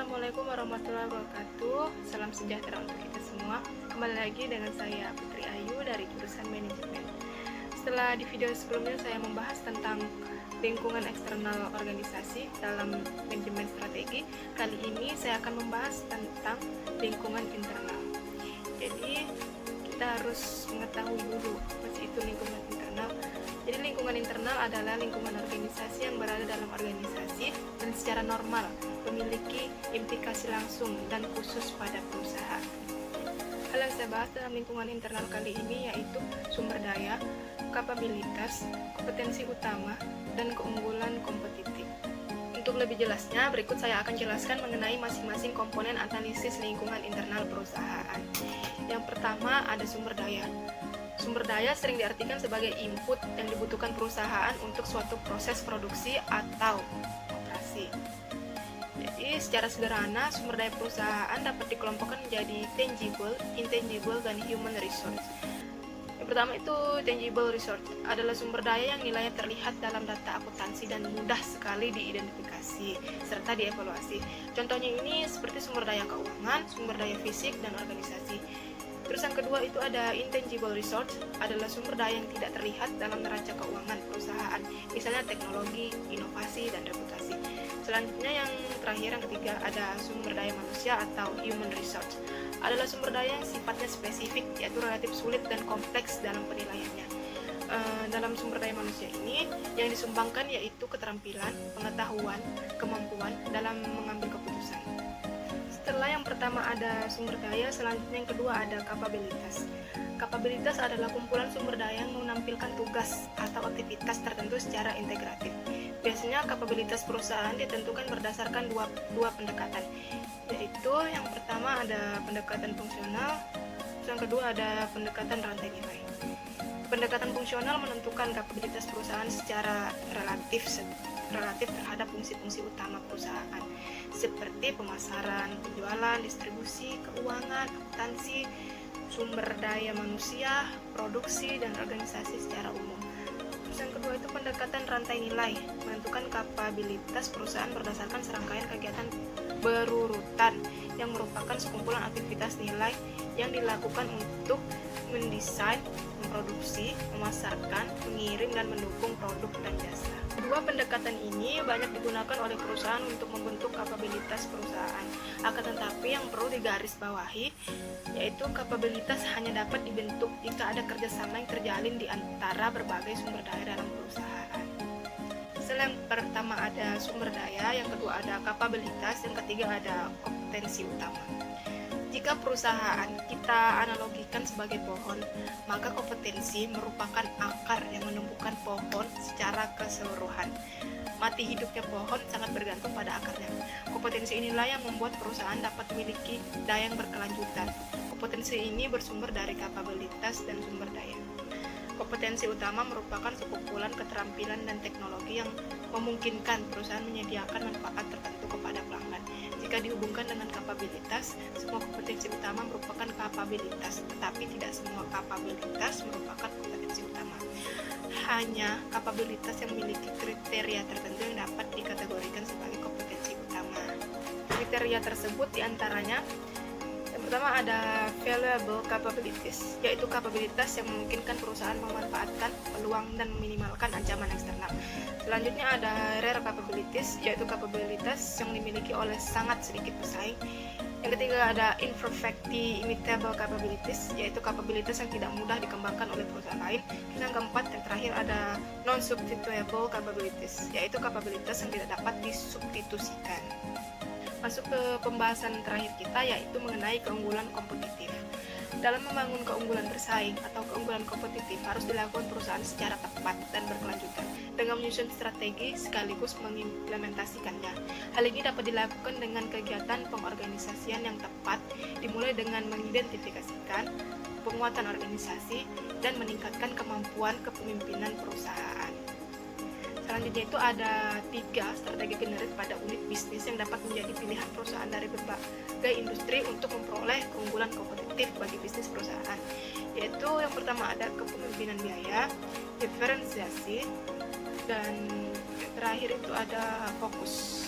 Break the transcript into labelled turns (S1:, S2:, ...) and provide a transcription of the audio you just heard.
S1: Assalamualaikum warahmatullahi wabarakatuh. Salam sejahtera untuk kita semua. Kembali lagi dengan saya Putri Ayu dari jurusan manajemen. Setelah di video sebelumnya saya membahas tentang lingkungan eksternal organisasi dalam manajemen strategi, kali ini saya akan membahas tentang lingkungan internal. Jadi kita harus mengetahui dulu apa itu lingkungan internal. Jadi lingkungan internal adalah lingkungan organisasi yang berada dalam organisasi dan secara normal memiliki implikasi langsung dan khusus pada perusahaan. Hal yang saya bahas dalam lingkungan internal kali ini yaitu sumber daya, kapabilitas, kompetensi utama, dan keunggulan kompetitif. Untuk lebih jelasnya, berikut saya akan jelaskan mengenai masing-masing komponen analisis lingkungan internal perusahaan. Yang pertama ada sumber daya. Sumber daya sering diartikan sebagai input yang dibutuhkan perusahaan untuk suatu proses produksi atau operasi. Jadi secara sederhana, sumber daya perusahaan dapat dikelompokkan menjadi tangible, intangible, dan human resource. Yang pertama itu tangible resource adalah sumber daya yang nilainya terlihat dalam data akuntansi dan mudah sekali diidentifikasi serta dievaluasi. Contohnya ini seperti sumber daya keuangan, sumber daya fisik, dan organisasi. Terus yang kedua itu ada intangible resource, adalah sumber daya yang tidak terlihat dalam neraca keuangan perusahaan, misalnya teknologi, inovasi, dan reputasi. Selanjutnya yang terakhir, yang ketiga, ada sumber daya manusia atau human resource, adalah sumber daya yang sifatnya spesifik, yaitu relatif sulit dan kompleks dalam penilaiannya. Dalam sumber daya manusia ini, yang disumbangkan yaitu keterampilan, pengetahuan, kemampuan dalam mengambil keputusan. Setelah yang pertama ada sumber daya, selanjutnya yang kedua ada kapabilitas. Kapabilitas adalah kumpulan sumber daya yang menampilkan tugas atau aktivitas tertentu secara integratif. Biasanya kapabilitas perusahaan ditentukan berdasarkan dua pendekatan, yaitu yang pertama ada pendekatan fungsional, yang kedua ada pendekatan rantai nilai. Pendekatan fungsional menentukan kapabilitas perusahaan secara relatif terhadap fungsi-fungsi utama perusahaan seperti pemasaran, penjualan, distribusi, keuangan, akuntansi, sumber daya manusia, produksi, dan organisasi secara umum. Terus yang kedua itu pendekatan rantai nilai, menentukan kapabilitas perusahaan berdasarkan serangkaian kegiatan berurutan yang merupakan sekumpulan aktivitas nilai yang dilakukan untuk mendesain, memproduksi, memasarkan, mengirim, dan mendukung produk dan jasa. Kedua pendekatan ini banyak digunakan oleh perusahaan untuk membentuk kapabilitas perusahaan. Akan tetapi yang perlu digarisbawahi yaitu kapabilitas hanya dapat dibentuk jika ada kerjasama yang terjalin di antara berbagai sumber daya dalam perusahaan. Yang pertama ada sumber daya, yang kedua ada kapabilitas, yang ketiga ada kompetensi utama. Jika perusahaan kita analogikan sebagai pohon, maka kompetensi merupakan akar yang menumbuhkan pohon secara keseluruhan. Mati hidupnya pohon sangat bergantung pada akarnya. Kompetensi inilah yang membuat perusahaan dapat memiliki daya yang berkelanjutan. Kompetensi ini bersumber dari kapabilitas dan sumber daya. Kompetensi utama merupakan sekumpulan keterampilan dan teknologi yang memungkinkan perusahaan menyediakan manfaat tertentu kepada pelanggan. Jika dihubungkan dengan kapabilitas, semua kompetensi utama merupakan kapabilitas, tetapi tidak semua kapabilitas merupakan kompetensi utama. Hanya kapabilitas yang memiliki kriteria tertentu yang dapat dikategorikan sebagai kompetensi utama. Kriteria tersebut diantaranya yang pertama ada valuable capabilities, yaitu kapabilitas yang memungkinkan perusahaan memanfaatkan peluang dan meminimalkan ancaman eksternal. Selanjutnya ada rare capabilities, yaitu kapabilitas yang dimiliki oleh sangat sedikit pesaing. Yang ketiga ada imperfectly imitable capabilities, yaitu kapabilitas yang tidak mudah dikembangkan oleh perusahaan lain. Yang keempat, yang terakhir ada non-substitutable capabilities, yaitu kapabilitas yang tidak dapat disubstitusikan. Masuk ke pembahasan terakhir kita, yaitu mengenai keunggulan kompetitif. Dalam membangun keunggulan bersaing atau keunggulan kompetitif harus dilakukan perusahaan secara tepat dan berkelanjutan dengan menyusun strategi sekaligus mengimplementasikannya. Hal ini dapat dilakukan dengan kegiatan pengorganisasian yang tepat, dimulai dengan mengidentifikasikan penguatan organisasi dan meningkatkan kemampuan kepemimpinan perusahaan. Selanjutnya itu ada 3 strategi generik pada unit bisnis yang dapat menjadi pilihan perusahaan dari berbagai industri untuk memperoleh keunggulan kompetitif bagi bisnis perusahaan. Yaitu yang pertama ada kepemimpinan biaya, diferensiasi, dan yang terakhir itu ada fokus.